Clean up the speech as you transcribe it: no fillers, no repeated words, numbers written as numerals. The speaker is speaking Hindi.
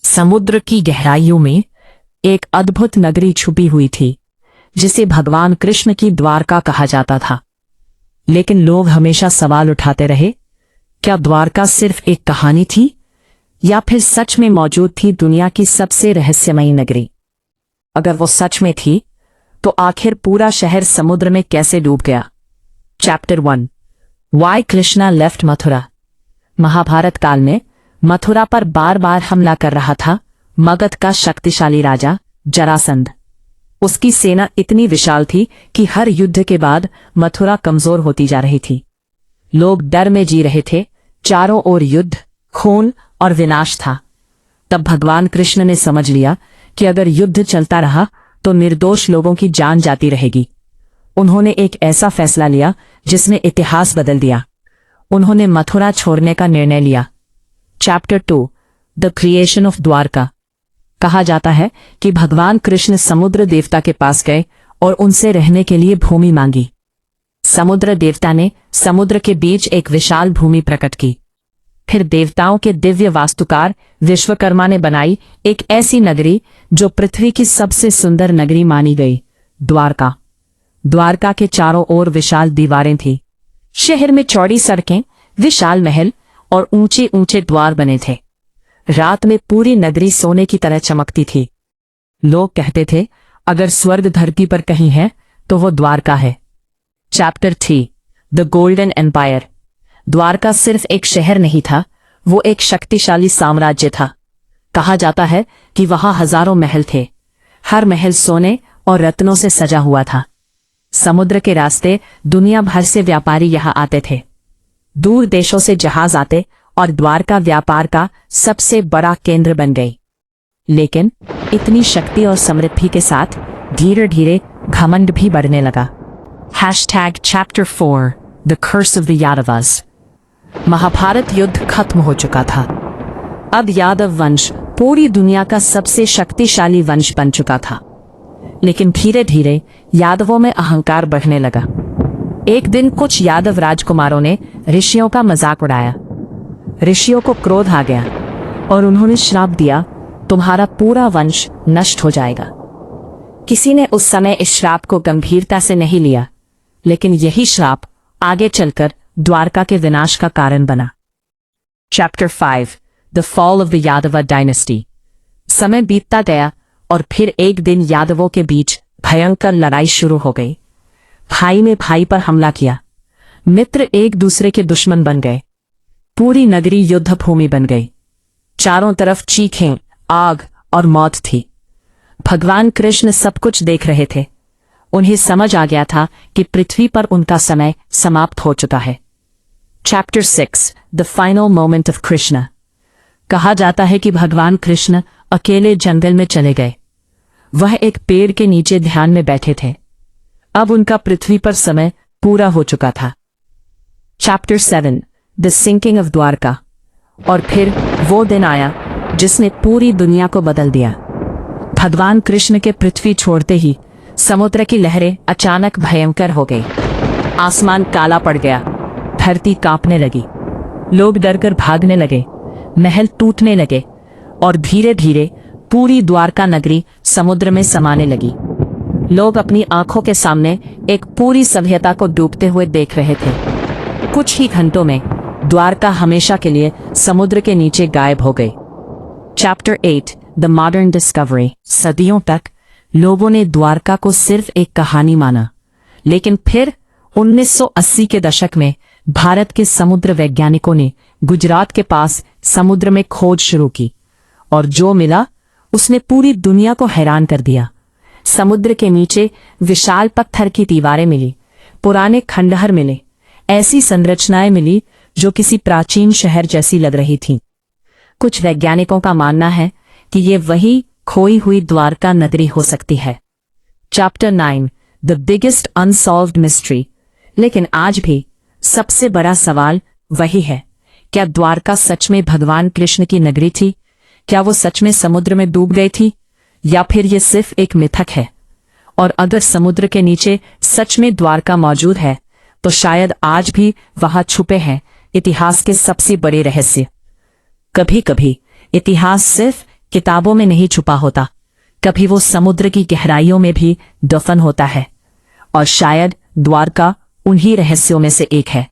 समुद्र की गहराइयों में एक अद्भुत नगरी छुपी हुई थी जिसे भगवान कृष्ण की द्वारका कहा जाता था। लेकिन लोग हमेशा सवाल उठाते रहे, क्या द्वारका सिर्फ एक कहानी थी या फिर सच में मौजूद थी दुनिया की सबसे रहस्यमयी नगरी? अगर वो सच में थी तो आखिर पूरा शहर समुद्र में कैसे डूब गया? Chapter 1 why Krishna left Mathura. Mahabharata काल में मथुरा पर बार बार हमला कर रहा था मगध का शक्तिशाली राजा जरासंध। उसकी सेना इतनी विशाल थी कि हर युद्ध के बाद मथुरा कमजोर होती जा रही थी। लोग डर में जी रहे थे, चारों ओर युद्ध, खून और विनाश था। तब भगवान कृष्ण ने समझ लिया कि अगर युद्ध चलता रहा तो निर्दोष लोगों की जान जाती रहेगी। उन्होंने एक ऐसा फैसला लिया जिसने इतिहास बदल दिया। उन्होंने मथुरा छोड़ने का निर्णय लिया। Chapter 2 the creation of Dwarka. कहा जाता है कि भगवान कृष्ण समुद्र देवता के पास गए और उनसे रहने के लिए भूमि मांगी। समुद्र देवता ने समुद्र के बीच एक विशाल भूमि प्रकट की। फिर देवताओं के दिव्य वास्तुकार विश्वकर्मा ने बनाई एक ऐसी नगरी जो पृथ्वी की सबसे सुंदर नगरी मानी गई, द्वारका। द्वारका के चारों ओर विशाल दीवारें थी। शहर में चौड़ी सड़कें, विशाल महल और ऊंचे ऊंचे द्वार बने थे। रात में पूरी नगरी सोने की तरह चमकती थी। लोग कहते थे, अगर स्वर्ग धरती पर कहीं है तो वो द्वारका है। Chapter 3 the golden empire. Dwarka सिर्फ एक शहर नहीं था, वो एक शक्तिशाली साम्राज्य था। कहा जाता है कि वहां हजारों महल थे। हर महल सोने और रत्नों से सजा हुआ था। समुद्र के रास्ते दुनिया भर से व्यापारी यहां आते थे। दूर देशों से जहाज आते और द्वारका व्यापार का सबसे बड़ा केंद्र बन गई। लेकिन इतनी शक्ति और समृद्धि के साथ धीरे धीरे घमंड भी बढ़ने लगा। Chapter 4 the curse of the Yadavas. Mahabharata युद्ध खत्म हो चुका था। अब यादव वंश पूरी दुनिया का सबसे शक्तिशाली वंश बन चुका था। लेकिन धीरे धीरे यादवों में अहंकार बढ़ने लगा। एक दिन कुछ यादव राजकुमारों ने ऋषियों का मजाक उड़ाया। ऋषियों को क्रोध आ गया और उन्होंने श्राप दिया, तुम्हारा पूरा वंश नष्ट हो जाएगा। किसी ने उस समय इस श्राप को गंभीरता से नहीं लिया, लेकिन यही श्राप आगे चलकर द्वारका के विनाश का कारण बना। Chapter 5 the fall of the Yadav dynasty. समय बीतता गया और फिर एक दिन यादवों के बीच भयंकर लड़ाई शुरू हो गई। भाई ने भाई पर हमला किया। मित्र एक दूसरे के दुश्मन बन गए। पूरी नगरी युद्ध भूमि बन गई। चारों तरफ चीखें, आग और मौत थी। भगवान कृष्ण सब कुछ देख रहे थे। उन्हें समझ आ गया था कि पृथ्वी पर उनका समय समाप्त हो चुका है। Chapter 6 the final moment of Krishna. कहा जाता है कि भगवान कृष्ण अकेले जंगल में चले गए। वह एक पेड़ के नीचे ध्यान में बैठे थे। अब उनका पृथ्वी पर समय पूरा हो चुका था। Chapter 7 the sinking of Dwarka. और फिर वो दिन आया जिसने पूरी दुनिया को बदल दिया। भगवान कृष्ण के पृथ्वी छोड़ते ही समुद्र की लहरें अचानक भयंकर हो गई। आसमान काला पड़ गया, धरती कांपने लगी। लोग डरकर भागने लगे, महल टूटने लगे और धीरे धीरे पूरी द्वारका नगरी समुद्र में समाने लगी। लोग अपनी आंखों के सामने एक पूरी सभ्यता को डूबते हुए देख रहे थे। कुछ ही घंटों में द्वारका हमेशा के लिए समुद्र के नीचे गायब हो गई। Chapter 8 the modern discovery. सदियों तक लोगों ने द्वारका को सिर्फ एक कहानी माना, लेकिन फिर 1980 के दशक में भारत के समुद्र वैज्ञानिकों ने गुजरात के पास समुद्र में खोज शुरू की और जो मिला उसने पूरी दुनिया को हैरान कर दिया। समुद्र के नीचे विशाल पत्थर की दीवारें मिली, पुराने खंडहर मिले, ऐसी संरचनाएं मिली जो किसी प्राचीन शहर जैसी लग रही थीं। कुछ वैज्ञानिकों का मानना है कि ये वही खोई हुई द्वारका नगरी हो सकती है। Chapter 9 the biggest unsolved mystery. लेकिन आज भी सबसे बड़ा सवाल वही है, क्या द्वारका सच में भगवान कृष्ण की नगरी थी? क्या वो सच में समुद्र में डूब गई थी या फिर ये सिर्फ एक मिथक है? और अगर समुद्र के नीचे सच में द्वारका मौजूद है तो शायद आज भी वहां छुपे हैं इतिहास के सबसे बड़े रहस्य। कभी कभी इतिहास सिर्फ किताबों में नहीं छुपा होता, कभी वो समुद्र की गहराइयों में भी दफन होता है। और शायद द्वारका उन्हीं रहस्यों में से एक है।